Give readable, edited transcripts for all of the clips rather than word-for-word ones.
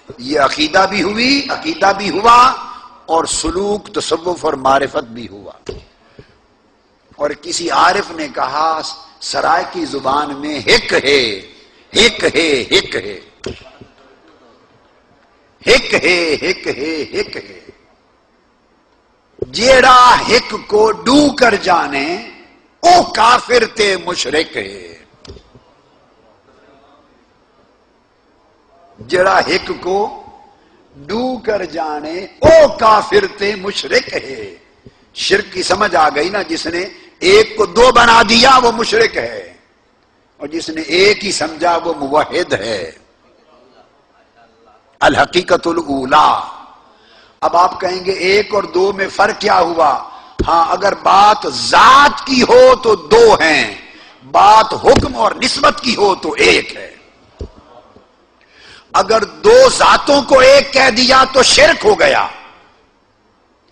یہ عقیدہ بھی ہوئی، عقیدہ بھی ہوا، اور سلوک، تصوف اور معرفت بھی ہوا۔ اور کسی عارف نے کہا سرائے کی زبان میں ہک ہے، ہک ہے، ہک ہے، ہک ہے، ہک ہے، ہک ہے، جیڑا ہک کو ڈو کر جانے او کافر تے مشرک ہے۔ جڑا ہک کو ڈو کر جانے او کافر تے مشرک ہے۔ شرک کی سمجھ آ گئی نا، جس نے ایک کو دو بنا دیا وہ مشرک ہے، اور جس نے ایک ہی سمجھا وہ موحد ہے۔ الحقیقت الاولی۔ اب آپ کہیں گے ایک اور دو میں فرق کیا ہوا؟ ہاں، اگر بات ذات کی ہو تو دو ہیں، بات حکم اور نسبت کی ہو تو ایک ہے۔ اگر دو ذاتوں کو ایک کہہ دیا تو شرک ہو گیا۔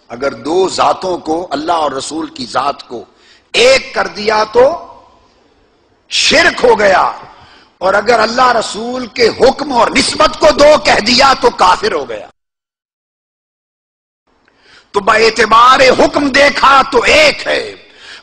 اگر دو ذاتوں کو، اللہ اور رسول کی ذات کو ایک کر دیا تو شرک ہو گیا، اور اگر اللہ رسول کے حکم اور نسبت کو دو کہہ دیا تو کافر ہو گیا۔ تو با اعتبار حکم دیکھا تو ایک ہے،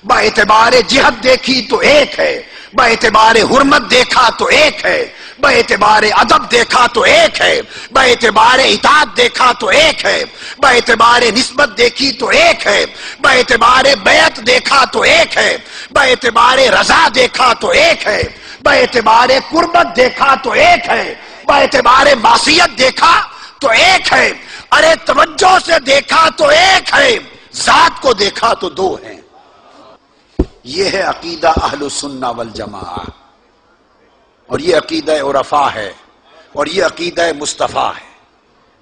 با اعتبار جہت دیکھی تو ایک ہے، با اعتبار حرمت دیکھا تو ایک ہے، با اعتبار ادب دیکھا تو ایک ہے، با اعتبار اطاعت دیکھا تو ایک ہے، با اعتبار نسبت دیکھی تو ایک ہے، با اعتبار بیعت دیکھا تو ایک ہے، با اعتبار رضا دیکھا تو ایک ہے، با اعتبار قربت دیکھا تو ایک ہے، با اعتبار معصیت دیکھا تو ایک ہے۔ ارے توجہ سے دیکھا تو ایک ہے، ذات کو دیکھا تو دو ہیں۔ یہ ہے عقیدہ اہل السنہ والجماعہ، اور یہ عقیدہ عرفاء ہے، اور یہ عقیدہ مصطفیٰ ہے۔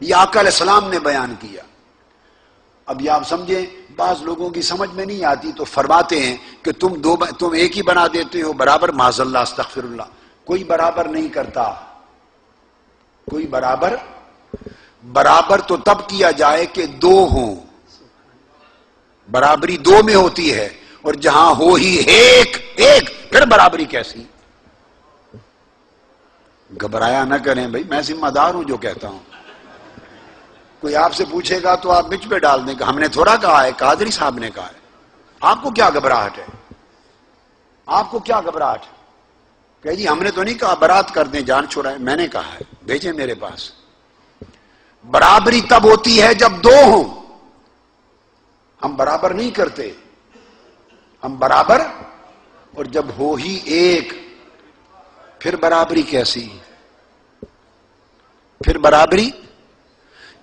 یہ آقا علیہ السلام نے بیان کیا۔ اب یہ آپ سمجھیں، بعض لوگوں کی سمجھ میں نہیں آتی تو فرماتے ہیں کہ تم ایک ہی بنا دیتے ہو برابر، معاذ اللہ، استغفر اللہ۔ کوئی برابر نہیں کرتا، کوئی برابر تو تب کیا جائے کہ دو ہوں، برابری دو میں ہوتی ہے، اور جہاں ہو ہی ایک پھر برابری کیسی؟ گھبرایا نہ کریں بھائی، میں ذمہ دار ہوں جو کہتا ہوں۔ کوئی آپ سے پوچھے گا تو آپ بچ پہ ڈال دیں کہ ہم نے تھوڑا کہا ہے، قادری صاحب نے کہا ہے۔ آپ کو کیا گھبراہٹ ہے؟ آپ کو کیا گھبراہٹ ہے؟ کہ جی ہم نے تو نہیں کہا برات کر دیں، جان چھوڑائیں، میں نے کہا ہے، بھیجیں میرے پاس۔ برابری تب ہوتی ہے جب دو ہوں، ہم برابر نہیں کرتے، ہم برابر، اور جب ہو ہی ایک پھر برابری کیسی؟ پھر برابری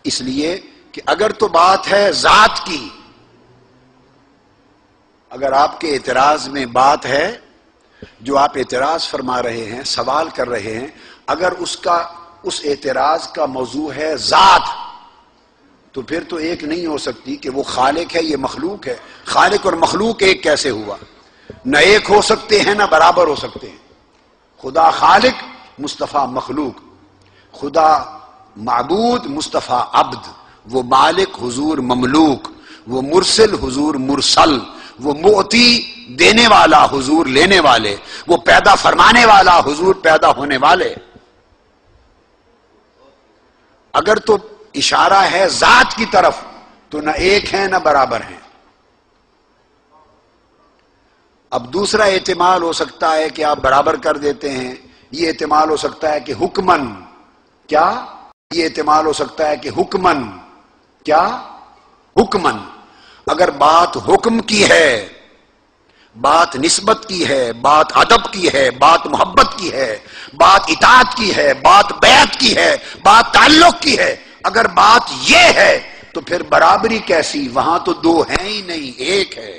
اس لیے کہ اگر تو بات ہے ذات کی، اگر آپ کے اعتراض میں بات ہے، جو آپ اعتراض فرما رہے ہیں، سوال کر رہے ہیں، اگر اس اعتراض کا موضوع ہے ذات، تو پھر تو ایک نہیں ہو سکتی کہ وہ خالق ہے، یہ مخلوق ہے۔ خالق اور مخلوق ایک کیسے ہوا؟ نہ ایک ہو سکتے ہیں نہ برابر ہو سکتے ہیں۔ خدا خالق، مصطفیٰ مخلوق، خدا معبود، مصطفیٰ عبد، وہ مالک، حضور مملوک، وہ مرسل، حضور مرسل، وہ معطی دینے والا، حضور لینے والے، وہ پیدا فرمانے والا، حضور پیدا ہونے والے۔ اگر تو اشارہ ہے ذات کی طرف تو نہ ایک ہیں نہ برابر ہیں۔ اب دوسرا احتمال ہو سکتا ہے کہ آپ برابر کر دیتے ہیں، یہ احتمال ہو سکتا ہے کہ حکمن، کیا یہ احتمال ہو سکتا ہے کہ حکمن، کیا حکمن، اگر بات حکم کی ہے، بات نسبت کی ہے، بات ادب کی ہے، بات محبت کی ہے، بات اطاعت کی ہے، بات بیعت کی ہے، بات تعلق کی ہے، اگر بات یہ ہے تو پھر برابری کیسی؟ وہاں تو دو ہیں ہی نہیں، ایک ہے،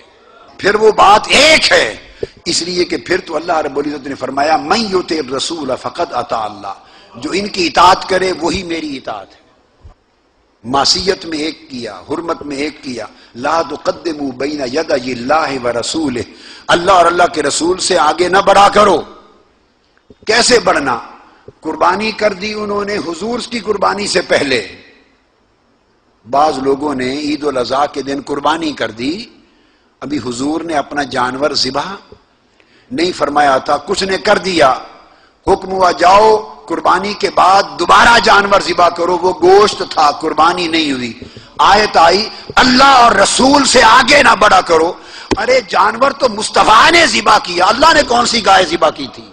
پھر وہ بات ایک ہے۔ اس لیے کہ پھر تو اللہ رب العزت نے فرمایا من یطع الرسول فقد اطاع اللہ، جو ان کی اطاعت کرے وہی میری اطاعت ہے۔ معصیت میں ایک کیا، حرمت میں ایک کیا، لا تقدموا بین یدی اللہ ورسولہ، اللہ اور اللہ کے رسول سے آگے نہ بڑھا کرو۔ کیسے بڑھنا؟ قربانی کر دی انہوں نے حضور کی قربانی سے پہلے۔ بعض لوگوں نے عید الاضحیٰ کے دن قربانی کر دی، ابھی حضور نے اپنا جانور ذبح نہیں فرمایا تھا، کچھ نے کر دیا، حکم ہوا جاؤ قربانی کے بعد دوبارہ جانور ذبح کرو، وہ گوشت تھا، قربانی نہیں ہوئی۔ آیت آئی اللہ اور رسول سے آگے نہ بڑھا کرو۔ ارے جانور تو مصطفیٰ نے ذبح کیا، اللہ نے کون سی گائے ذبح کی تھی؟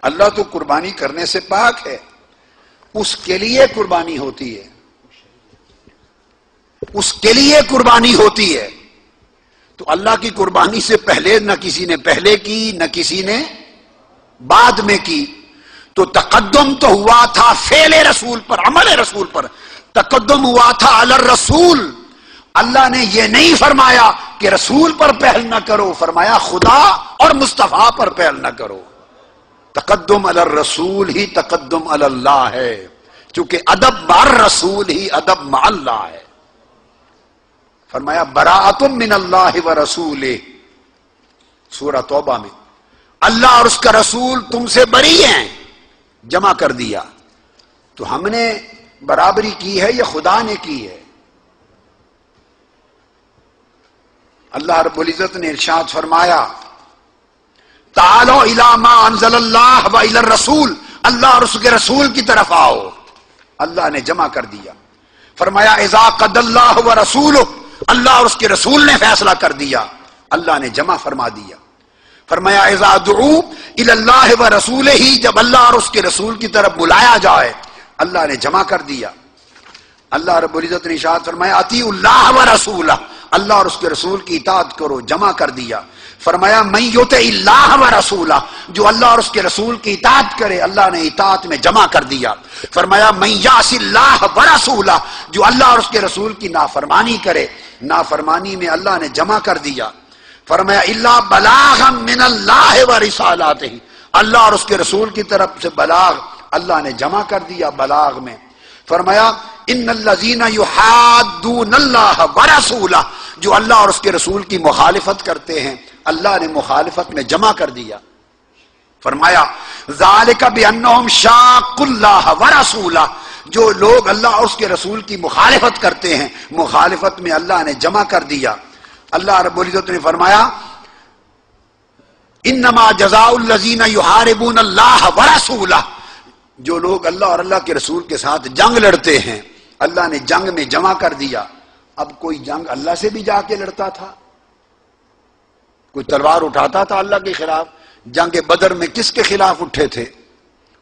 اللہ تو قربانی کرنے سے پاک ہے، اس کے لیے قربانی ہوتی ہے، اس کے لیے قربانی ہوتی ہے۔ تو اللہ کی قربانی سے پہلے نہ کسی نے پہلے کی نہ کسی نے بعد میں کی، تو تقدم تو ہوا تھا فعل رسول پر، عمل رسول پر، تقدم ہوا تھا علی الرسول۔ اللہ نے یہ نہیں فرمایا کہ رسول پر پہل نہ کرو، فرمایا خدا اور مصطفیٰ پر پہل نہ کرو۔ تقدم علی الرسول ہی تقدم علی اللہ ہے، چونکہ ادب مع الرسول ہی ادب مع اللہ ہے۔ فرمایا براءۃ من اللہ ورسولہ، سورہ توبہ میں، اللہ اور اس کا رسول تم سے بری ہیں، جمع کر دیا۔ تو ہم نے برابری کی ہے یا خدا نے کی ہے؟ اللہ رب العزت نے ارشاد فرمایا تعالوا الی ما انزل اللہ و الی الرسول، اللہ اور اس کے رسول کی طرف آؤ، اللہ نے جمع کر دیا۔ فرمایا اذا قضى اللہ ورسولہ، اللہ اور اس کے رسول نے فیصلہ کر دیا، اللہ نے جمع فرما دیا۔ فرمایا اذا دعوا الی اللہ ورسولہ، جب اللہ اور اس کے رسول کی طرف بلایا جائے، اللہ نے جمع کر دیا۔ اللہ رب العزت نے ارشاد فرمایا اطیعوا اللہ ورسولہ، اللہ اور اس کے رسول کی اطاعت کرو، جمع کر دیا۔ فرمایا من یطع اللہ ورسولہ، جو اللہ اور اس کے رسول کی اطاعت کرے، اللہ نے اطاعت میں جمع کر دیا۔ فرمایا من یعص اللہ ورسولہ، جو اللہ اور اس کے رسول کی نافرمانی کرے، نافرمانی میں اللہ نے جمع کر دیا۔ فرمایا الا بلاغا من اللہ ورسالاتہ، اللہ اور اس کے رسول کی طرف سے بلاغ اللہ نے جمع کر دیا بلاغ میں۔ فرمایا ان الذین یحادون اللہ ورسولہ، جو اللہ اور اس کے رسول کی مخالفت کرتے ہیں، اللہ نے مخالفت میں جمع کر دیا۔ فرمایا ذالک بانہم شاقوا اللہ ورسولہ، جو لوگ اللہ اور اس کے رسول کی مخالفت کرتے ہیں، مخالفت میں اللہ نے جمع کر دیا۔ اللہ رب العزت نے فرمایا انما جزاء الذین یحاربون اللہ ورسولہ، جو لوگ اللہ اور اللہ کے رسول کے ساتھ جنگ لڑتے ہیں، اللہ نے جنگ میں جمع کر دیا۔ اب کوئی جنگ اللہ سے بھی جا کے لڑتا تھا، کوئی تلوار اٹھاتا تھا اللہ کے خلاف؟ جنگ بدر میں کس کے خلاف اٹھے تھے؟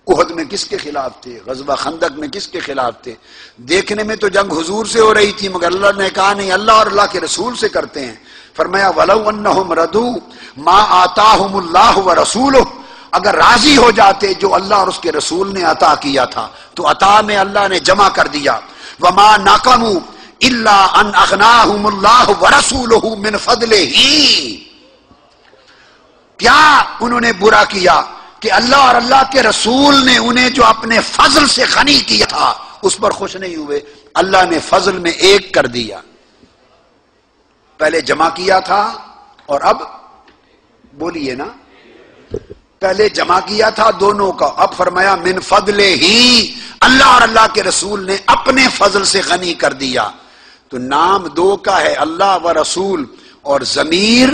احد میں کس کے خلاف تھے؟ غزوہ خندق میں کس کے خلاف تھے؟ دیکھنے میں تو جنگ حضور سے ہو رہی تھی، مگر اللہ نے کہا نہیں، اللہ اور اللہ کے رسول سے کرتے ہیں۔ فرمایا وَلَوْ أَنَّهُمْ رَضُوا مَا آتَاهُمُ اللَّهُ وَرَسُولُهُ، اگر راضی ہو جاتے جو اللہ اور اس کے رسول نے عطا کیا تھا، تو عطا میں اللہ نے جمع کر دیا۔ وَمَا نَقَمُوا إِلَّا أَنْ أَغْنَاهُمُ اللَّهُ وَرَسُولُهُ مِنْ فَضْلِهِ، کیا انہوں نے برا کیا کہ اللہ اور اللہ کے رسول نے انہیں جو اپنے فضل سے غنی کیا تھا اس پر خوش نہیں ہوئے؟ اللہ نے فضل میں ایک کر دیا، پہلے جمع کیا تھا اور اب بولیے نا، پہلے جمع کیا تھا دونوں کا، اب فرمایا من فضل ہی، اللہ اور اللہ کے رسول نے اپنے فضل سے غنی کر دیا۔ تو نام دو کا ہے، اللہ و رسول، اور ضمیر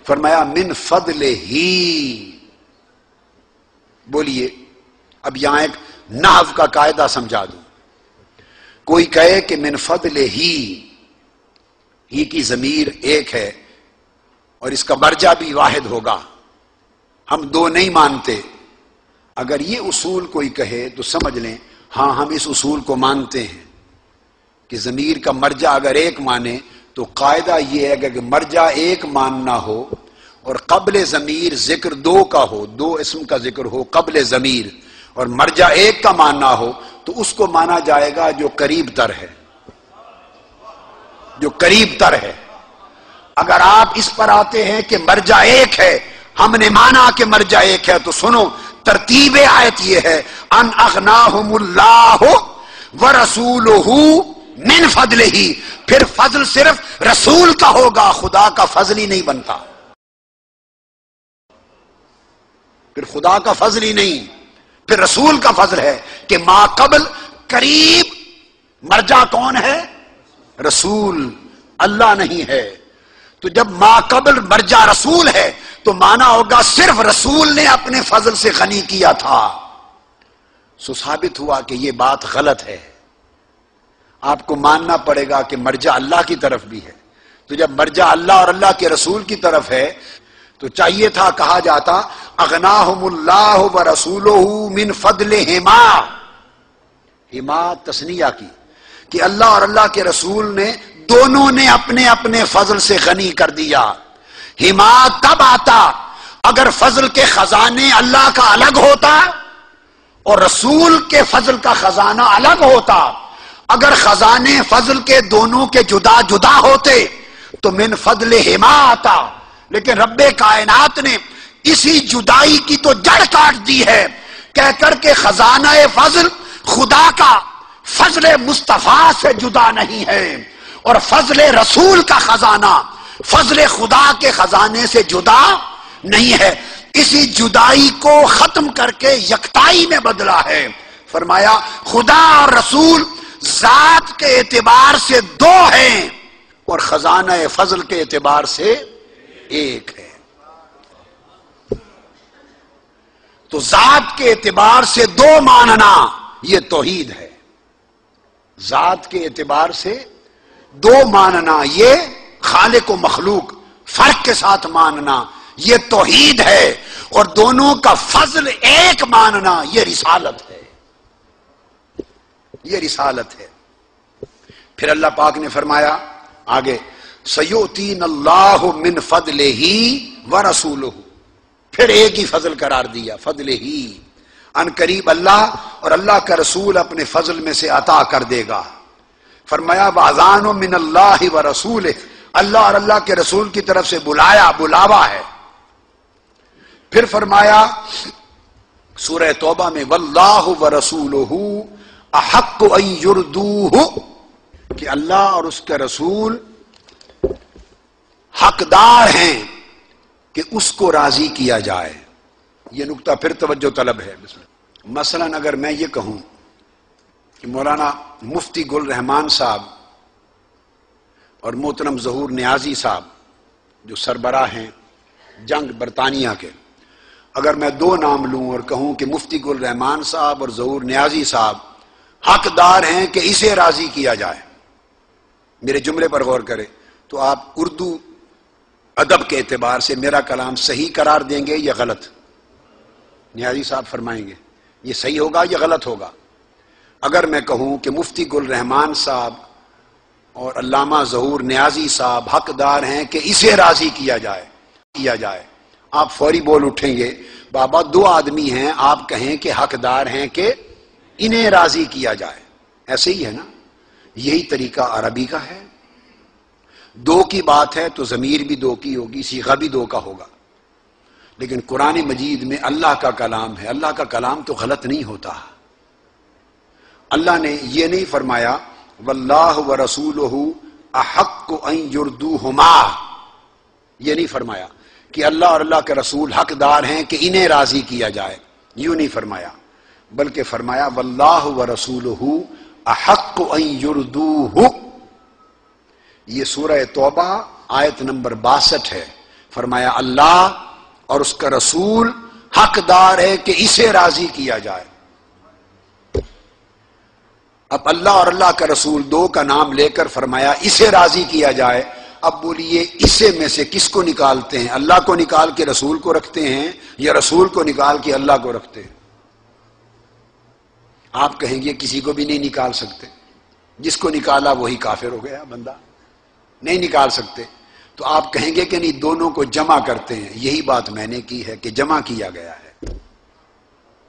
فرمایا من فضل ہی۔ بولیے اب یہاں ایک نحو کا قاعدہ سمجھا دوں۔ کوئی کہے کہ من فضل ہی کی ضمیر ایک ہے اور اس کا مرجع بھی واحد ہوگا، ہم دو نہیں مانتے۔ اگر یہ اصول کوئی کہے تو سمجھ لیں ہاں ہم اس اصول کو مانتے ہیں کہ ضمیر کا مرجع اگر ایک مانے تو قاعدہ یہ ہے کہ مرجع ایک ماننا ہو اور قبل ضمیر ذکر دو کا ہو، دو اسم کا ذکر ہو قبل ضمیر، اور مرجع ایک کا ماننا ہو تو اس کو مانا جائے گا جو قریب تر ہے، جو قریب تر ہے۔ اگر آپ اس پر آتے ہیں کہ مرجع ایک ہے، ہم نے مانا کہ مرجع ایک ہے، تو سنو ترتیب آیت یہ ہے ان اغناہم اللہ ورسولہ من فضلہ، پھر فضل صرف رسول کا ہوگا، خدا کا فضل ہی نہیں بنتا، پھر خدا کا فضل ہی نہیں، پھر رسول کا فضل ہے کہ ما قبل قریب مرجع کون ہے؟ رسول، اللہ نہیں ہے۔ تو جب ما قبل مرجع رسول ہے تو مانا ہوگا صرف رسول نے اپنے فضل سے غنی کیا تھا. سو ثابت ہوا کہ یہ بات غلط ہے. آپ کو ماننا پڑے گا کہ مرجع اللہ کی طرف بھی ہے. تو جب مرجع اللہ اور اللہ کے رسول کی طرف ہے تو چاہیے تھا کہا جاتا اغناہم اللہ ورسولہ من فضلہما. ہما تثنیہ کی کہ اللہ اور اللہ کے رسول نے دونوں نے اپنے اپنے فضل سے غنی کر دیا. ہما تب آتا اگر فضل کے خزانے اللہ کا الگ ہوتا اور رسول کے فضل کا خزانہ الگ ہوتا. اگر خزانے فضل کے دونوں کے جدا جدا ہوتے تو من فضل ہما آتا. لیکن رب کائنات نے اسی جدائی کی تو جڑ کاٹ دی ہے کہہ کر کے خزانہ فضل خدا کا فضل مصطفیٰ سے جدا نہیں ہے اور فضل رسول کا خزانہ فضل خدا کے خزانے سے جدا نہیں ہے. اسی جدائی کو ختم کر کے یکتائی میں بدلا ہے. فرمایا خدا اور رسول ذات کے اعتبار سے دو ہیں اور خزانہ فضل کے اعتبار سے ایک ہے. تو ذات کے اعتبار سے دو ماننا یہ توحید ہے. ذات کے اعتبار سے دو ماننا یہ خالق و مخلوق فرق کے ساتھ ماننا یہ توحید ہے. اور دونوں کا فضل ایک ماننا یہ رسالت ہے. یہ رسالت ہے. پھر اللہ پاک نے فرمایا آگے سیؤتین اللہ من فضلہ ورسولہ. پھر ایک ہی فضل قرار دیا فضلہ. ان قریب اللہ اور اللہ کا رسول اپنے فضل میں سے عطا کر دے گا. فرمایا واذان من اللہ ورسولہ. اللہ اور اللہ کے رسول کی طرف سے بلاوا ہے. پھر فرمایا سورہ توبہ میں واللہ ورسولہ احق ان یردوہ کہ اللہ اور اس کے رسول حقدار ہیں کہ اس کو راضی کیا جائے. یہ نکتہ پھر توجہ طلب ہے. مثلا اگر میں یہ کہوں کہ مولانا مفتی گل رحمان صاحب اور محترم ظہور نیازی صاحب جو سربراہ ہیں جنگ برطانیہ کے، اگر میں دو نام لوں اور کہوں کہ مفتی گل رحمان صاحب اور ظہور نیازی صاحب حقدار ہیں کہ اسے راضی کیا جائے، میرے جملے پر غور کریں، تو آپ اردو ادب کے اعتبار سے میرا کلام صحیح قرار دیں گے یا غلط؟ نیازی صاحب فرمائیں گے یہ صحیح ہوگا یا غلط ہوگا؟ اگر میں کہوں کہ مفتی گل رحمان صاحب اور علامہ ظہور نیازی صاحب حقدار ہیں کہ اسے راضی کیا جائے، آپ فوری بول اٹھیں گے بابا دو آدمی ہیں، آپ کہیں کہ حقدار ہیں کہ انہیں راضی کیا جائے. ایسے ہی ہے نا؟ یہی طریقہ عربی کا ہے. دو کی بات ہے تو ضمیر بھی دو کی ہوگی، صیغہ بھی دو کا ہوگا. لیکن قرآن مجید میں اللہ کا کلام ہے، اللہ کا کلام تو غلط نہیں ہوتا. اللہ نے یہ نہیں فرمایا واللہ ورسولہ احق ان یردوہما، یہ نہیں فرمایا کہ اللہ اور اللہ کے رسول حقدار ہیں کہ انہیں راضی کیا جائے، یوں نہیں فرمایا، بلکہ فرمایا واللہ ورسولہ احق ان یردوہ. یہ سورہ توبہ آیت نمبر 62 ہے. فرمایا اللہ اور اس کا رسول حقدار ہے کہ اسے راضی کیا جائے. اب اللہ اور اللہ کا رسول دو کا نام لے کر فرمایا اسے راضی کیا جائے. اب بولیے اسے میں سے کس کو نکالتے ہیں؟ اللہ کو نکال کے رسول کو رکھتے ہیں یا رسول کو نکال کے اللہ کو رکھتے ہیں؟ آپ کہیں گے کسی کو بھی نہیں نکال سکتے، جس کو نکالا وہی کافر ہو گیا بندہ، نہیں نکال سکتے. تو آپ کہیں گے کہ نہیں دونوں کو جمع کرتے ہیں. یہی بات میں نے کی ہے کہ جمع کیا گیا ہے،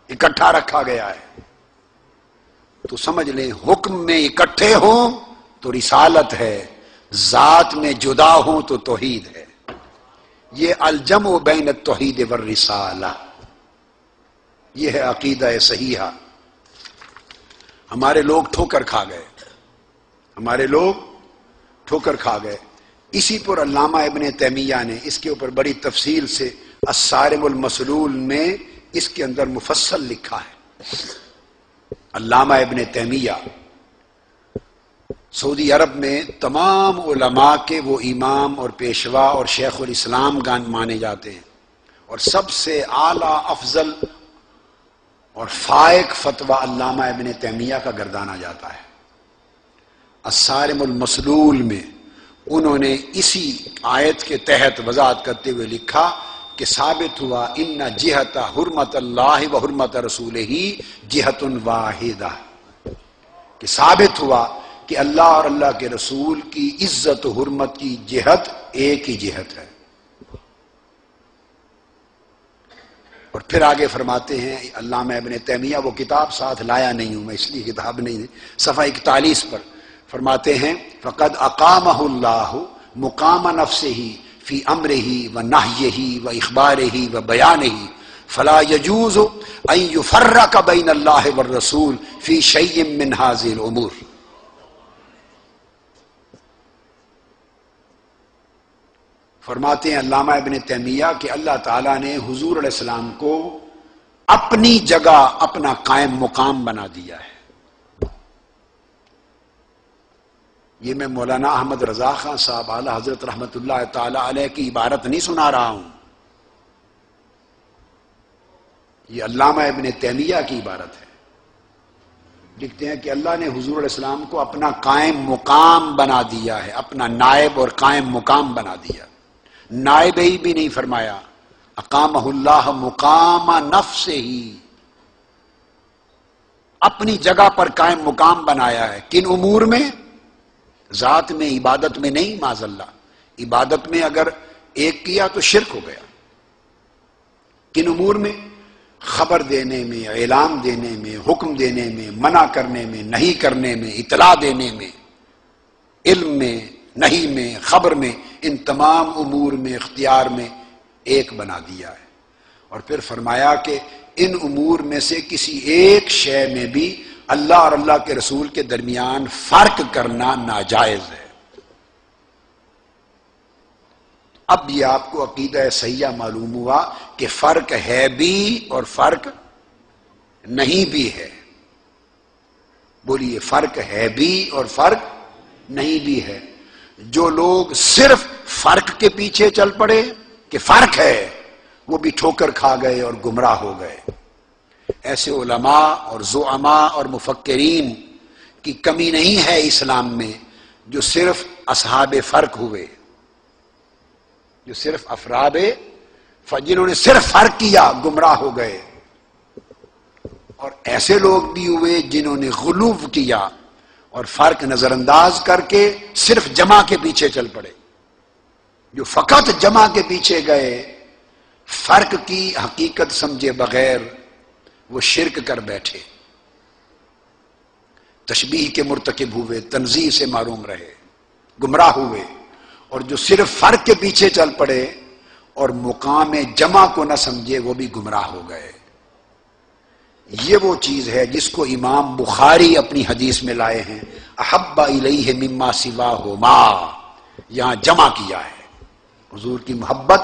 اکٹھا رکھا گیا ہے. تو سمجھ لیں حکم میں اکٹھے ہوں تو رسالت ہے، ذات میں جدا ہوں تو توحید ہے. یہ الجمع بین التوحید والرسالہ، یہ ہے عقیدہ صحیحہ. ہمارے لوگ ٹھوکر کھا گئے. اسی پر علامہ ابن تیمیہ نے اس کے اوپر بڑی تفصیل سے الصارم المسلول میں اس کے اندر مفصل لکھا ہے. علامہ ابن تیمیہ سعودی عرب میں تمام علماء کے وہ امام اور پیشوا اور شیخ الاسلام مانے جاتے ہیں. اور سب سے اعلیٰ افضل اور فائق فتویٰ علامہ ابن تیمیہ کا گردانا جاتا ہے۔ الصارم المسلول میں انہوں نے اسی آیت کے تحت وضاحت کرتے ہوئے لکھا کہ ثابت ہوا ان جہت حرمت اللہ و حرمت رسولہ جہت واحدہ، کہ ثابت ہوا کہ اللہ اور اللہ کے رسول کی عزت و حرمت کی جہت ایک ہی جہت ہے۔ اور پھر آگے فرماتے ہیں علامہ ابن تیمیہ، وہ کتاب ساتھ لایا نہیں ہوں میں اس لیے کتاب نہیں، صفحہ 41 پر فرماتے ہیں فقد اقامہ اللہ مقام نفسہ فی امرہ و نہیہ و اخبارہ و بیانہ فلا یجوز ان یفرق بین اللہ والرسول فی شیء من ہذہ الامور۔ فرماتے ہیں علامہ ابن تیمیہ کہ اللہ تعالیٰ نے حضور علیہ السلام کو اپنی جگہ اپنا قائم مقام بنا دیا ہے۔ یہ میں مولانا احمد رضا خان صاحب اعلی حضرت رحمۃ اللہ تعالی علیہ کی عبارت نہیں سنا رہا ہوں، یہ علامہ ابن تیمیہ کی عبارت ہے۔ لکھتے ہیں کہ اللہ نے حضور علیہ السلام کو اپنا قائم مقام بنا دیا ہے، اپنا نائب اور قائم مقام بنا دیا۔ نائب ہی بھی نہیں فرمایا، اقامہ اللہ مقام نفسہ ہی، اپنی جگہ پر قائم مقام بنایا ہے۔ کن امور میں؟ ذات میں، عبادت میں نہیں، معاذ اللہ۔ عبادت میں اگر ایک کیا تو شرک ہو گیا۔ کن امور میں؟ خبر دینے میں، اعلان دینے میں، حکم دینے میں، منع کرنے میں، نہیں کرنے میں، اطلاع دینے میں، علم میں، نہیں میں، خبر میں، ان تمام امور میں، اختیار میں ایک بنا دیا ہے۔ اور پھر فرمایا کہ ان امور میں سے کسی ایک شے میں بھی اللہ اور اللہ کے رسول کے درمیان فرق کرنا ناجائز ہے۔ اب یہ آپ کو عقیدہ صحیحہ معلوم ہوا کہ فرق ہے بھی اور فرق نہیں بھی ہے۔ بولیے، فرق ہے بھی اور فرق نہیں بھی ہے۔ جو لوگ صرف فرق کے پیچھے چل پڑے کہ فرق ہے، وہ بھی ٹھوکر کھا گئے اور گمراہ ہو گئے۔ ایسے علماء اور زعماء اور مفکرین کی کمی نہیں ہے اسلام میں جو صرف اصحاب فرق ہوئے، جو صرف افراد جنہوں نے صرف فرق کیا گمراہ ہو گئے، اور ایسے لوگ بھی ہوئے جنہوں نے غلو کیا اور فرق نظر انداز کر کے صرف جمع کے پیچھے چل پڑے۔ جو فقط جمع کے پیچھے گئے، فرق کی حقیقت سمجھے بغیر، وہ شرک کر بیٹھے، تشبیہ کے مرتکب ہوئے، تنزیہ سے معروم رہے، گمراہ ہوئے۔ اور جو صرف فرق کے پیچھے چل پڑے اور مقام جمع کو نہ سمجھے، وہ بھی گمراہ ہو گئے۔ یہ وہ چیز ہے جس کو امام بخاری اپنی حدیث میں لائے ہیں، احب الیہ مما سواہما، یہاں جمع کیا ہے۔ حضور کی محبت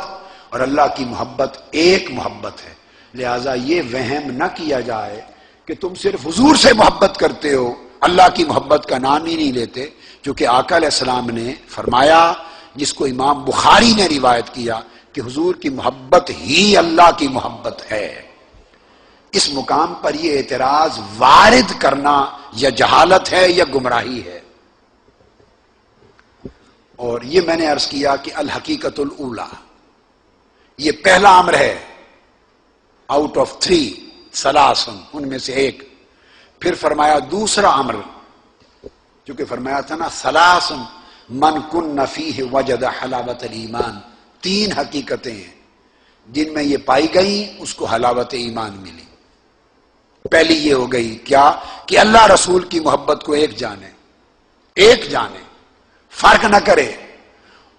اور اللہ کی محبت ایک محبت ہے، لہذا یہ وہم نہ کیا جائے کہ تم صرف حضور سے محبت کرتے ہو، اللہ کی محبت کا نام ہی نہیں لیتے، کیونکہ آقا علیہ السلام نے فرمایا، جس کو امام بخاری نے روایت کیا، کہ حضور کی محبت ہی اللہ کی محبت ہے۔ اس مقام پر یہ اعتراض وارد کرنا یا جہالت ہے یا گمراہی ہے۔ اور یہ میں نے عرض کیا کہ الحقیقت الاولی، یہ پہلا امر ہے آؤٹ آف 3 ثلاث، ان میں سے ایک۔ پھر فرمایا دوسرا امر، چونکہ فرمایا تھا نا ثلاث من کن فیہ وجد حلاوت الایمان، 3 حقیقتیں ہیں جن میں یہ پائی گئیں اس کو حلاوت ایمان ملی۔ پہلی یہ ہو گئی کیا کہ اللہ رسول کی محبت کو ایک جانے، فرق نہ کرے،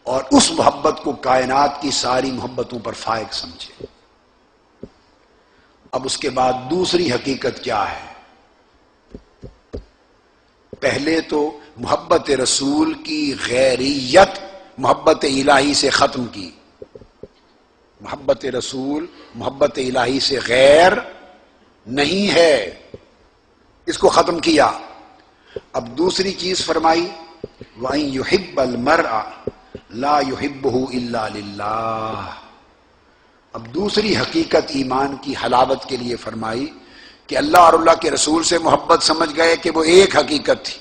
اور اس محبت کو کائنات کی ساری محبتوں پر فائق سمجھے۔ اب اس کے بعد دوسری حقیقت کیا ہے؟ پہلے تو محبت رسول کی غیریت محبت الہی سے ختم کی، محبت رسول محبت الہی سے غیر نہیں ہے، اس کو ختم کیا۔ اب دوسری چیز فرمائی، وَأَن يُحِبَّ الْمَرْءَ لَا يُحِبُّهُ إِلَّا لِلَّهِ، اب دوسری حقیقت ایمان کی حلاوت کے لیے فرمائی کہ اللہ اور اللہ کے رسول سے محبت سمجھ گئے کہ وہ ایک حقیقت تھی.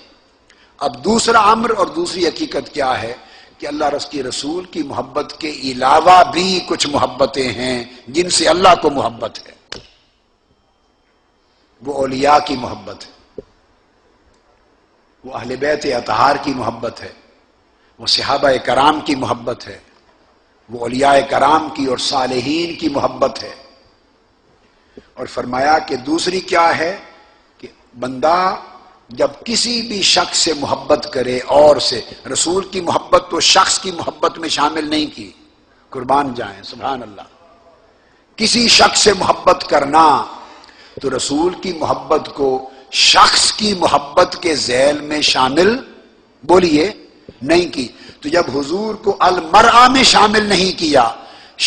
اب دوسرا امر اور دوسری حقیقت کیا ہے کہ اللہ کے رسول کی محبت کے علاوہ بھی کچھ محبتیں ہیں جن سے اللہ کو محبت ہے. وہ اولیاء کی محبت ہے، وہ اہل بیت اطہار کی محبت ہے، وہ صحابہ کرام کی محبت ہے، وہ اولیاء کرام کی اور صالحین کی محبت ہے. اور فرمایا کہ دوسری کیا ہے کہ بندہ جب کسی بھی شخص سے محبت کرے اور سے، رسول کی محبت تو شخص کی محبت میں شامل نہیں کی، قربان جائیں سبحان اللہ. کسی شخص سے محبت کرنا تو رسول کی محبت کو شخص کی محبت کے ذیل میں شامل بولیے نہیں کی. تو جب حضور کو المرأہ میں شامل نہیں کیا،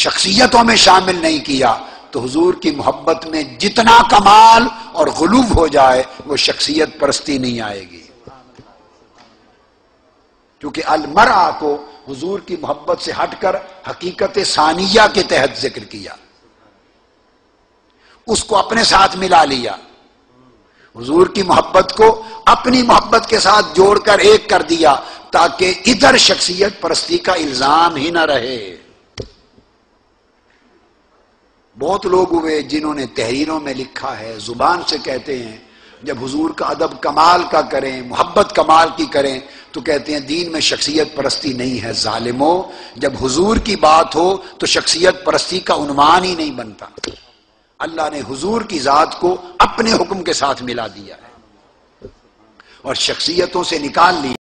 شخصیتوں میں شامل نہیں کیا، تو حضور کی محبت میں جتنا کمال اور غلو ہو جائے وہ شخصیت پرستی نہیں آئے گی. کیونکہ المرأہ کو حضور کی محبت سے ہٹ کر حقیقت ثانیہ کے تحت ذکر کیا، اس کو اپنے ساتھ ملا لیا، حضور کی محبت کو اپنی محبت کے ساتھ جوڑ کر ایک کر دیا تاکہ ادھر شخصیت پرستی کا الزام ہی نہ رہے. بہت لوگ ہوئے جنہوں نے تحریروں میں لکھا ہے، زبان سے کہتے ہیں جب حضور کا ادب کمال کا کریں، محبت کمال کی کریں تو کہتے ہیں دین میں شخصیت پرستی نہیں ہے. ظالموں، جب حضور کی بات ہو تو شخصیت پرستی کا عنوان ہی نہیں بنتا. اللہ نے حضور کی ذات کو اپنے حکم کے ساتھ ملا دیا ہے اور شخصیتوں سے نکال لی.